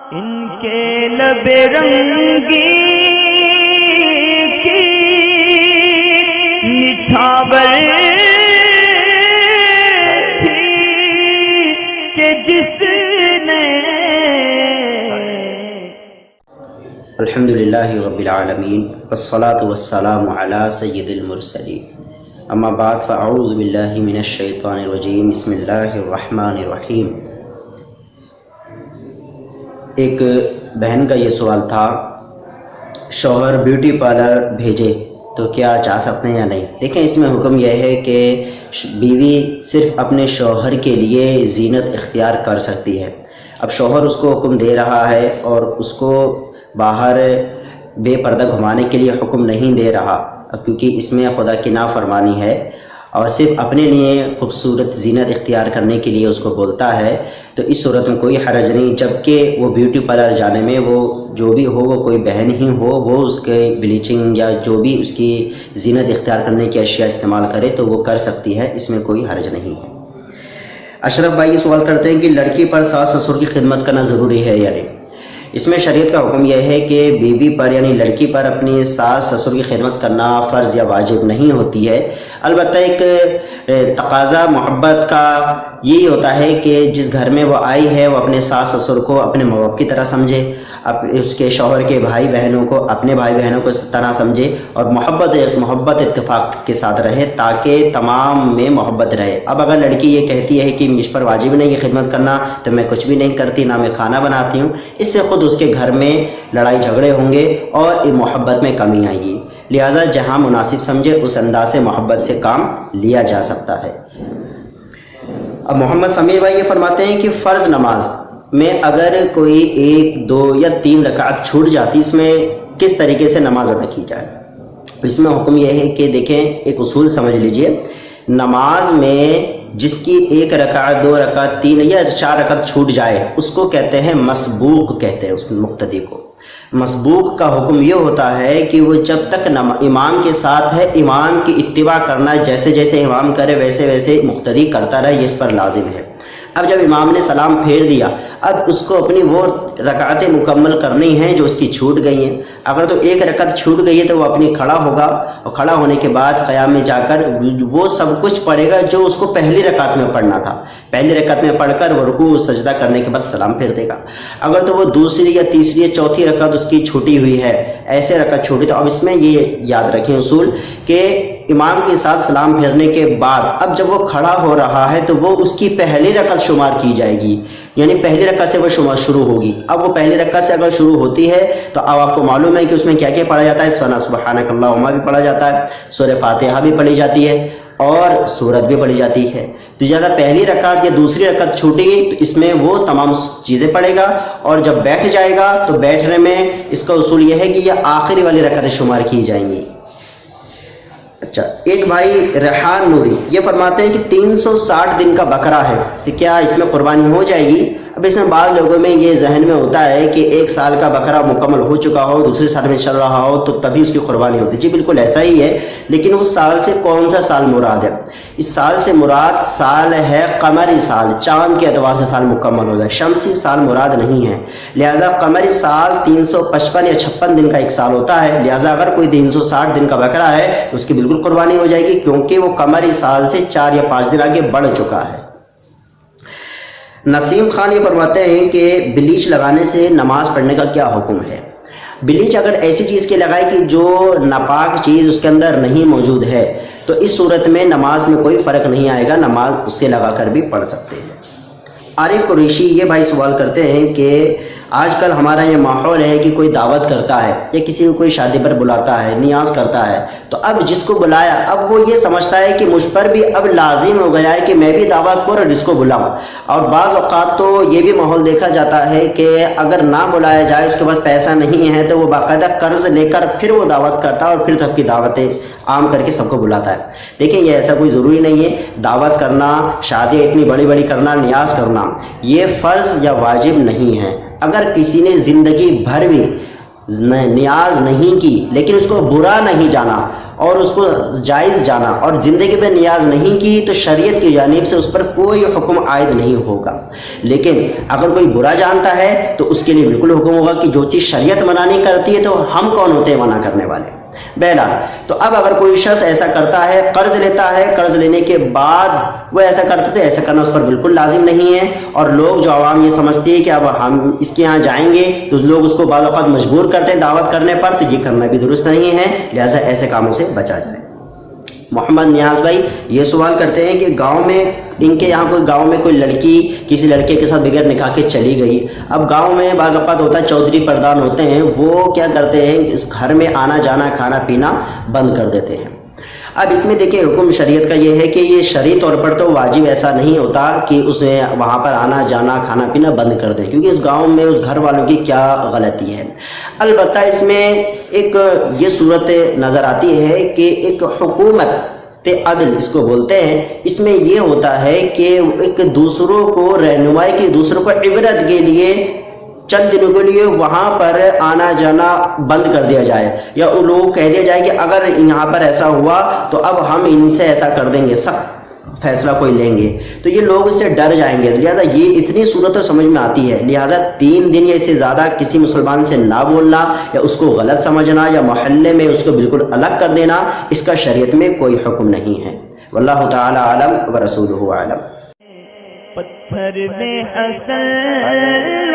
ان کے لب رنگی کی نچھاور تھی کہ جس نے الحمدللہ رب العالمین والصلاة والسلام علی سید المرسلین اما بعد فاعوذ باللہ من الشیطان الرجیم بسم اللہ الرحمن الرحیم۔ ایک بہن کا یہ سوال تھا، شوہر بیوٹی پارلر بھیجے تو کیا جا سکتے ہیں یا نہیں؟ دیکھیں، اس میں حکم یہ ہے کہ بیوی صرف اپنے شوہر کے لیے زینت اختیار کر سکتی ہے۔ اب شوہر اس کو حکم دے رہا ہے اور اس کو باہر بے پردہ گھمانے کے لیے حکم نہیں دے رہا، کیونکہ اس میں خدا کی نافرمانی ہے، اور صرف اپنے لیے خوبصورت زینت اختیار کرنے کے لیے اس کو بولتا ہے، تو اس صورت میں کوئی حرج نہیں، جبکہ وہ بیوٹی پارلر جانے میں وہ جو بھی ہو، وہ کوئی بہن ہی ہو، وہ اس کے بلیچنگ یا جو بھی اس کی زینت اختیار کرنے کی اشیاء استعمال کرے تو وہ کر سکتی ہے، اس میں کوئی حرج نہیں ہے۔ اشرف بھائی یہ سوال کرتے ہیں کہ لڑکی پر ساس سسر کی خدمت کرنا ضروری ہے یا نہیں؟ اس میں شریعت کا حکم یہ ہے کہ بیوی پر یعنی لڑکی پر اپنی ساس سسر کی خدمت کرنا فرض یا واجب نہیں ہوتی ہے، البتہ ایک تقاضا محبت کا یہی ہوتا ہے کہ جس گھر میں وہ آئی ہے وہ اپنے ساس سسر کو اپنے ماں باپ کی طرح سمجھے، اس کے شوہر کے بھائی بہنوں کو اپنے بھائی بہنوں کو اس طرح سمجھے، اور محبت اتفاق کے ساتھ رہے تاکہ تمام میں محبت رہے۔ اب اگر لڑکی یہ کہتی ہے کہ مجھ پر واجب نہیں یہ خدمت کرنا، تو میں کچھ بھی نہیں کرتی، نہ میں کھانا بناتی ہوں، اس سے خود اس کے گھر میں لڑائی جھگڑے ہوں گے اور محبت میں کمی آئے گی، لہذا جہاں مناسب سمجھے اس انداز سے محبت سے کام لیا جا سکتا ہے۔ اب محمد سمیر بھائی یہ فرماتے ہیں کہ فرض نماز میں اگر کوئی 1، 2 یا 3 رکعت چھوٹ جاتی، اس میں کس طریقے سے نماز ادا کی جائے؟ اس میں حکم یہ ہے کہ دیکھیں، ایک اصول سمجھ لیجئے، نماز میں جس کی 1 رکعت، 2 رکعت، 3 یا 4 رکعت چھوٹ جائے اس کو کہتے ہیں مسبوق، کہتے ہیں اس مقتدی کو۔ مسبوق کا حکم یہ ہوتا ہے کہ وہ جب تک امام کے ساتھ ہے، امام کی اتباع کرنا، جیسے جیسے امام کرے ویسے ویسے مقتدی کرتا رہے، یہ اس پر لازم ہے۔ اب جب امام نے سلام پھیر دیا، اب اس کو اپنی وہ رکعتیں مکمل کرنی ہیں جو اس کی چھوٹ گئی ہیں۔ اگر تو 1 رکعت چھوٹ گئی ہے تو وہ اپنی کھڑا ہوگا، اور کھڑا ہونے کے بعد قیام میں جا کر وہ سب کچھ پڑھے گا جو اس کو پہلی رکعت میں پڑھنا تھا، پہلی رکعت میں پڑھ کر وہ رکوع سجدہ کرنے کے بعد سلام پھیر دے گا۔ اگر تو وہ دوسری یا تیسری یا چوتھی رکعت اس کی چھوٹی ہوئی ہے، ایسے رکعت چھوٹی، تو اب اس میں یہ یاد رکھیں اصول کہ امام کے ساتھ سلام پھیرنے کے بعد اب جب وہ کھڑا ہو رہا ہے تو وہ اس کی پہلی رکعت شمار کی جائے گی، یعنی پہلی رکعت سے وہ شمار شروع ہوگی۔ اب وہ پہلی رکعت سے اگر شروع ہوتی ہے تو اب آپ کو معلوم ہے کہ اس میں کیا کیا پڑھا جاتا ہے، سبحانک اللہم بھی پڑھا جاتا ہے، سورہ فاتحہ بھی پڑھی جاتی ہے، اور سورت بھی پڑھی جاتی ہے۔ تو زیادہ پہلی رکعت یا دوسری رکعت چھوٹی گئی تو اس میں وہ تمام چیزیں پڑھے گا، اور جب بیٹھ جائے گا تو بیٹھنے میں اس کا اصول یہ ہے کہ یہ آخری والی رکعتیں شمار کی جائیں گی۔ اچھا، ایک بھائی ریحان نوری یہ فرماتے ہیں کہ 360 دن کا بکرا ہے تو کیا اس میں قربانی ہو جائے گی؟ اب اس میں بعض لوگوں میں یہ ذہن میں ہوتا ہے کہ 1 سال کا بکرا مکمل ہو چکا ہو، دوسرے سال میں چل رہا ہو تو تبھی اس کی قربانی ہوتی ہے۔ جی بالکل ایسا ہی ہے، لیکن اس سال سے کون سا سال مراد ہے؟ اس سال سے مراد سال ہے قمری سال، چاند کے اعتبار سے سال مکمل ہو جائے، شمسی سال مراد نہیں ہے۔ لہٰذا قمری سال 355 یا 56 دن کا ایک سال ہوتا ہے، لہٰذا اگر کوئی 360 دن کا بکرا ہے تو اس کی بالکل قربانی ہو جائے گی، کیونکہ وہ قمری سال سے 4 یا 5 دن آگے بڑھ چکا ہے۔ نسیم خان یہ فرماتے ہیں کہ بلیچ لگانے سے نماز پڑھنے کا کیا حکم ہے؟ بلیچ اگر ایسی چیز کے لگائے کہ جو ناپاک چیز اس کے اندر نہیں موجود ہے تو اس صورت میں نماز میں کوئی فرق نہیں آئے گا، نماز اس سے لگا کر بھی پڑھ سکتے ہیں۔ عارف قریشی یہ بھائی سوال کرتے ہیں کہ آج کل ہمارا یہ ماحول ہے کہ کوئی دعوت کرتا ہے یا کسی کو کوئی شادی پر بلاتا ہے، نیاز کرتا ہے، تو اب جس کو بلایا اب وہ یہ سمجھتا ہے کہ مجھ پر بھی اب لازم ہو گیا ہے کہ میں بھی دعوت کروں اور جس کو بلاؤں، اور بعض اوقات تو یہ بھی ماحول دیکھا جاتا ہے کہ اگر نہ بلایا جائے، اس کے پاس پیسہ نہیں ہے تو وہ باقاعدہ قرض لے کر پھر وہ دعوت کرتا ہے اور پھر سب کی دعوتیں عام کر کے سب کو بلاتا ہے۔ دیکھیں، یہ ایسا کوئی ضروری نہیں ہے، دعوت کرنا، شادی اتنی بڑی بڑی کرنا، نیاز کرنا یہ فرض یا واجب نہیں ہے۔ اگر کسی نے زندگی بھر بھی نیاز نہیں کی لیکن اس کو برا نہیں جانا اور اس کو جائز جانا اور زندگی میں نیاز نہیں کی تو شریعت کی جانب سے اس پر کوئی حکم عائد نہیں ہوگا. لیکن اگر کوئی برا جانتا ہے تو اس کے لیے بالکل حکم ہوگا کہ جو چیز شریعت منع نہیں کرتی ہے تو ہم کون ہوتے ہیں منع کرنے والے. بہرحال تو اب اگر کوئی شخص ایسا کرتا ہے، قرض لیتا ہے، قرض لینے کے بعد وہ ایسا کرتے تھے، ایسا کرنا اس پر بالکل لازم نہیں ہے. اور لوگ جو عوام یہ سمجھتی ہے کہ اب ہم اس کے یہاں جائیں گے تو لوگ اس کو بعض اوقات مجبور کرتے ہیں دعوت کرنے پر، تو یہ کرنا بھی درست نہیں ہے، لہٰذا ایسے کاموں سے بچا جائے. محمد نیاز بھائی یہ سوال کرتے ہیں کہ گاؤں میں ان کے یہاں گاؤں میں کوئی لڑکی کسی لڑکے کے ساتھ بغیر نکاح کے چلی گئی. اب گاؤں میں بعض اوقات ہوتا ہے چودھری پردھان ہوتے ہیں، وہ کیا کرتے ہیں اس گھر میں آنا جانا کھانا پینا بند کر دیتے ہیں. اب اس میں دیکھیں حکم شریعت کا یہ ہے کہ یہ شرعی طور پر تو واجب ایسا نہیں ہوتا کہ اس نے وہاں پر آنا جانا کھانا پینا بند کر دے، کیونکہ اس گاؤں میں اس گھر والوں کی کیا غلطی ہے. البتہ اس میں ایک یہ صورت نظر آتی ہے کہ ایک حکومت عدل اس کو بولتے ہیں، اس میں یہ ہوتا ہے کہ ایک دوسروں کو رہنمائی کی، دوسروں کو عبرت کے لیے چند دنوں کے لیے وہاں پر آنا جانا بند کر دیا جائے، یا ان لوگوں کو کہہ دیا جائے کہ اگر یہاں پر ایسا ہوا تو اب ہم ان سے ایسا کر دیں گے، سخت فیصلہ کوئی لیں گے، تو یہ لوگ اس سے ڈر جائیں گے. لہٰذا یہ اتنی صورت سمجھ میں آتی ہے، لہٰذا 3 دن یا اس سے زیادہ کسی مسلمان سے نہ بولنا یا اس کو غلط سمجھنا یا محلے میں اس کو بالکل الگ کر دینا، اس کا شریعت میں کوئی حکم نہیں ہے. واللہ تعالی عالم ورسولہ عالم. پتھر میں حسن